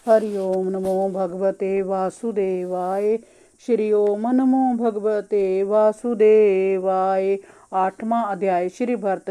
हरि ओम नमो भगवते वासुदेवाय। श्री ओम नमो भगवते वासुदेवाय। 8वां अध्याय। श्री भरत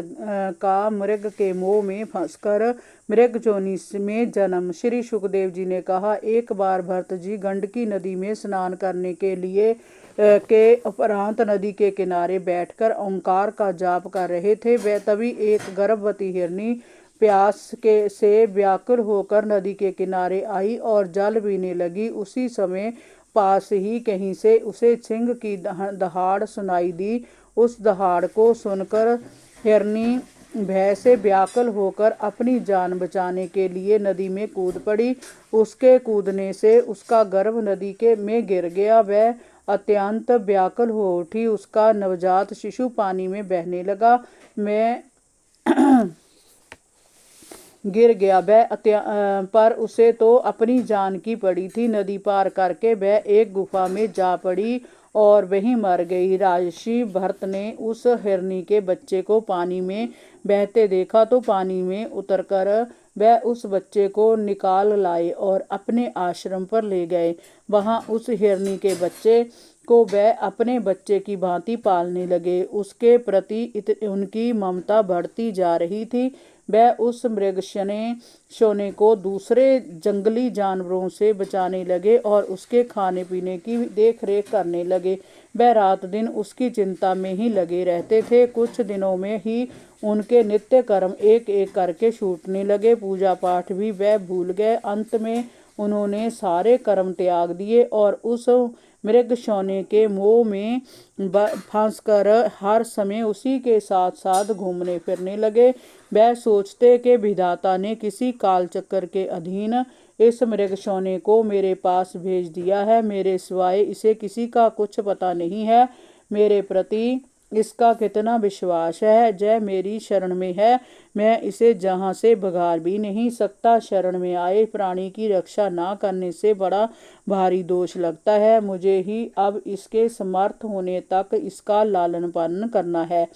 का मृग के मोह में फंसकर मृग जोनि में जन्म। श्री सुखदेव जी ने कहा, एक बार भरत जी गंडकी नदी में स्नान करने के लिए के उपरांत नदी के किनारे बैठकर ओंकार का जाप कर रहे थे। वह तभी एक गर्भवती हिरनी प्यास से व्याकुल होकर नदी के किनारे आई और जल पीने लगी। उसी समय पास ही कहीं से उसे सिंह की दहाड़ सुनाई दी। उस दहाड़ को सुनकर हिरनी भय से व्याकुल होकर अपनी जान बचाने के लिए नदी में कूद पड़ी। उसके कूदने से उसका गर्भ नदी के में गिर गया। वह अत्यंत व्याकुल हो उठी। उसका नवजात शिशु पानी में बहने लगा। गिर गया पर उसे तो अपनी जान की पड़ी थी। नदी पार करके वह एक गुफा में जा पड़ी और वहीं मर गई। राजर्षि भरत ने उस हिरनी के बच्चे को पानी में बहते देखा तो पानी में उतरकर वह उस बच्चे को निकाल लाए और अपने आश्रम पर ले गए। वहां उस हिरनी के बच्चे को वह अपने बच्चे की भांति पालने लगे। उसके प्रति उनकी ममता बढ़ती जा रही थी। वह उस मृग सोने को दूसरे जंगली जानवरों से बचाने लगे और उसके खाने पीने की देख रेख करने लगे। वह रात दिन उसकी चिंता में ही लगे रहते थे। कुछ दिनों में ही उनके नित्य कर्म एक एक करके छूटने लगे। पूजा पाठ भी वह भूल गए। अंत में उन्होंने सारे कर्म त्याग दिए और उस मृग सोने के मोह में फंसकर हर समय उसी के साथ साथ घूमने फिरने लगे। वह सोचते कि विधाता ने किसी काल चक्कर के अधीन इस मृग सोने को मेरे पास भेज दिया है। मेरे सिवाय इसे किसी का कुछ पता नहीं है। मेरे प्रति इसका कितना विश्वास है। जय मेरी शरण में है, मैं इसे जहां से भगा भी नहीं सकता। शरण में आए प्राणी की रक्षा ना करने से बड़ा भारी दोष लगता है। मुझे ही अब इसके समर्थ होने तक इसका लालन पालन करना है।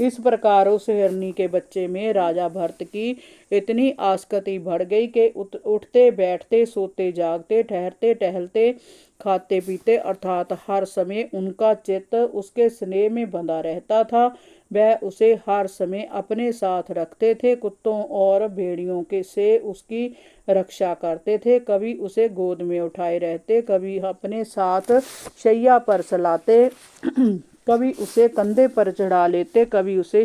इस प्रकार उस हिरनी के बच्चे में राजा भरत की इतनी आसक्ति बढ़ गई कि उठते बैठते सोते जागते ठहरते टहलते खाते पीते अर्थात हर समय उनका चित्त उसके स्नेह में बंधा रहता था। वह उसे हर समय अपने साथ रखते थे। कुत्तों और भेड़ियों के से उसकी रक्षा करते थे। कभी उसे गोद में उठाए रहते, कभी अपने साथ शैया पर सलाते, कभी उसे कंधे पर चढ़ा लेते, कभी उसे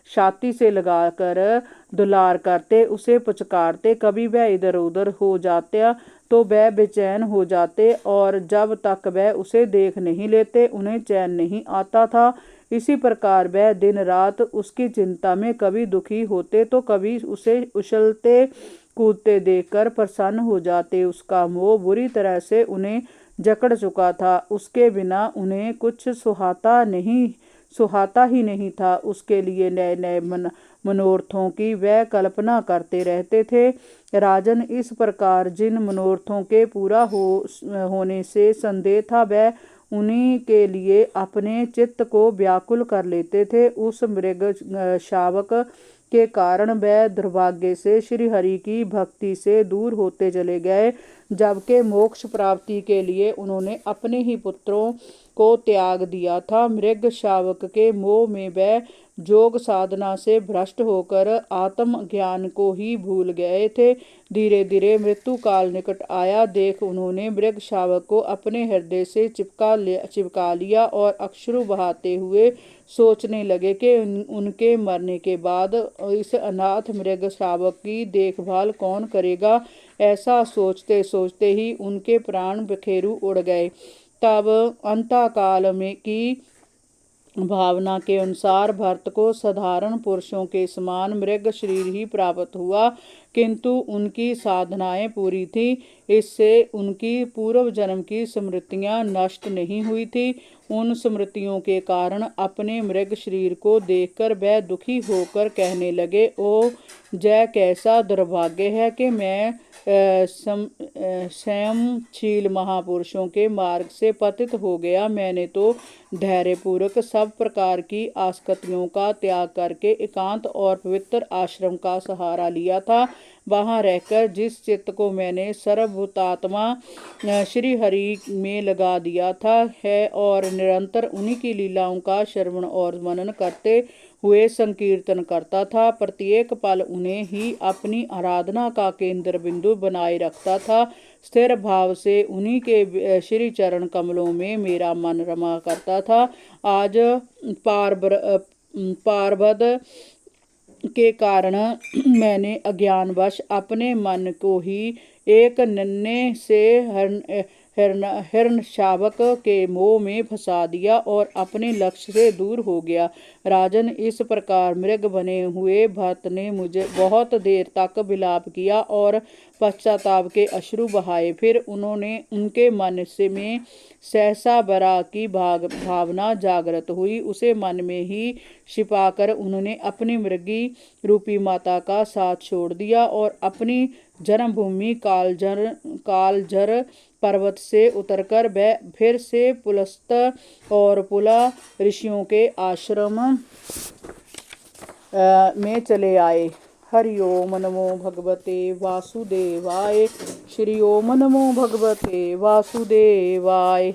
छाती से लगाकर दुलार करते, उसे पुचकारते। कभी वह इधर उधर हो जाता तो वह बेचैन हो जाते और जब तक वह उसे देख नहीं लेते उन्हें चैन नहीं आता था। इसी प्रकार वह दिन रात उसकी चिंता में कभी दुखी होते तो कभी उसे उछलते कूदते देखकर प्रसन्न हो जाते। उसका मोह बुरी तरह से उन्हें जकड़ चुका था। उसके बिना उन्हें कुछ सुहाता ही नहीं था। उसके लिए नए नए मनोरथों की वह कल्पना करते रहते थे। राजन, इस प्रकार जिन मनोरथों के पूरा होने से संदेह था वह उन्हीं के लिए अपने चित्त को व्याकुल कर लेते थे। उस मृग शावक के कारण वह दुर्भाग्य से श्री हरि की भक्ति से दूर होते चले गए। जबकि मोक्ष प्राप्ति के लिए उन्होंने अपने ही पुत्रों को त्याग दिया था। मृग शावक के मोह में वह योग साधना से भ्रष्ट होकर आत्म ज्ञान को ही भूल गए थे। धीरे धीरे मृत्यु काल निकट आया देख उन्होंने मृग शावक को अपने हृदय से चिपका लिया और अश्रु बहाते हुए सोचने लगे कि उनके मरने के बाद इस अनाथ मृग शावक की देखभाल कौन करेगा। ऐसा सोचते सोचते ही उनके प्राण बिखेरू उड़ गए। तब अंतकाल में की भावना के अनुसार भरत को साधारण पुरुषों के समान मृग शरीर ही प्राप्त हुआ, किंतु उनकी साधनाएं पूरी थी। इससे उनकी पूर्व जन्म की स्मृतियां नष्ट नहीं हुई थी। उन स्मृतियों के कारण अपने मृग शरीर को देखकर वह दुखी होकर कहने लगे, ओ जय कैसा दुर्भाग्य है कि मैं संयमशील महापुरुषों के मार्ग से पतित हो गया। मैंने तो धैर्यपूर्वक सब प्रकार की आसक्तियों का त्याग करके एकांत और पवित्र आश्रम का सहारा लिया था। वहाँ रहकर जिस चित्त को मैंने सर्वभूतात्मा श्री हरि में लगा दिया था है और निरंतर उन्हीं की लीलाओं का श्रवण और मनन करते हुए संकीर्तन करता था। प्रत्येक पल उन्हें ही अपनी आराधना का केंद्र बिंदु बनाए रखता था। स्थिर भाव से उन्हीं के श्री चरण कमलों में मेरा मन रमा करता था। आज पारबद के कारण मैंने अज्ञानवश अपने मन को ही एक नन्हे से हिरण शावक के मोह में फंसा दिया और अपने लक्ष्य से दूर हो गया। राजन, इस प्रकार मृग बने हुए भक्त ने मुझे बहुत देर तक विलाप किया और पश्चाताप के अश्रु बहाए। फिर उनके मन से में सहसा बरा की भावना जागृत हुई। उसे मन में ही छिपाकर उन्होंने अपनी मृगी रूपी माता का साथ छोड़ दिया और अपनी जन्मभूमि कालजर पर्वत से उतरकर वह फिर से पुलस्त और पुला ऋषियों के आश्रम में चले आए। हरि ओम नमो भगवते वासुदेवाय। श्री ओम नमो भगवते वासुदेवाय।